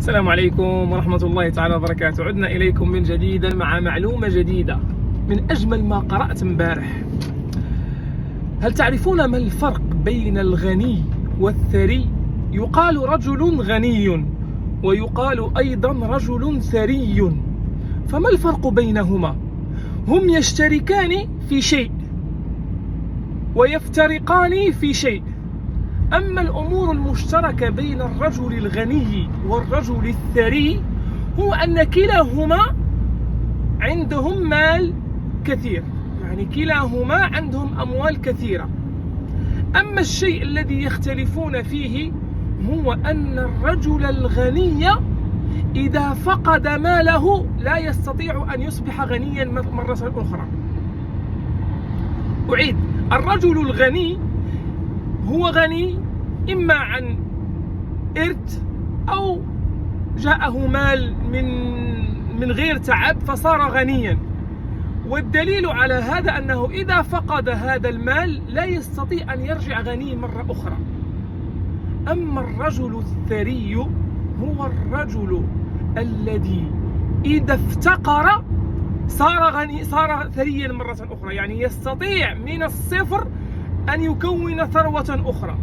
السلام عليكم ورحمة الله تعالى وبركاته. عدنا إليكم من جديد مع معلومة جديدة من أجمل ما قرأت امبارح. هل تعرفون ما الفرق بين الغني والثري؟ يقال رجل غني ويقال أيضا رجل ثري، فما الفرق بينهما؟ هم يشتركان في شيء ويفترقان في شيء، أما الأمور المشتركة بين الرجل الغني والرجل الثري هو أن كلاهما عندهم مال كثير، يعني كلاهما عندهم أموال كثيرة. أما الشيء الذي يختلفون فيه هو أن الرجل الغني إذا فقد ماله لا يستطيع أن يصبح غنيا مرة أخرى. أعيد، الرجل الغني هو غني إما عن إرث أو جاءه مال من غير تعب فصار غنيا، والدليل على هذا أنه إذا فقد هذا المال لا يستطيع أن يرجع غني مرة أخرى. أما الرجل الثري هو الرجل الذي إذا افتقر صار ثريا مرة أخرى، يعني يستطيع من الصفر أن يكون ثروة أخرى،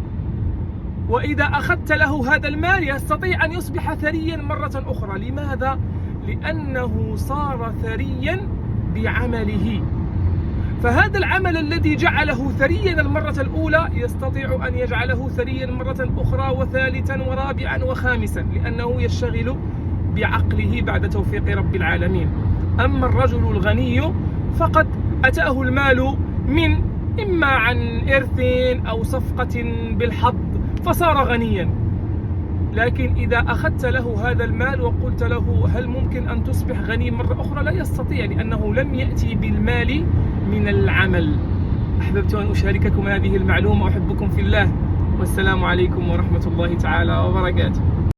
وإذا أخذت له هذا المال يستطيع أن يصبح ثريا مرة أخرى. لماذا؟ لأنه صار ثريا بعمله، فهذا العمل الذي جعله ثريا المرة الأولى يستطيع أن يجعله ثريا مرة أخرى وثالثا ورابعا وخامسا، لأنه يشتغل بعقله بعد توفيق رب العالمين. أما الرجل الغني فقد أتاه المال من إما عن إرث أو صفقة بالحظ فصار غنيا، لكن إذا أخذت له هذا المال وقلت له هل ممكن أن تصبح غني مرة أخرى لا يستطيع، لأنه لم يأتي بالمال من العمل. أحببت أن أشارككم هذه المعلومة، أحبكم في الله، والسلام عليكم ورحمة الله تعالى وبركاته.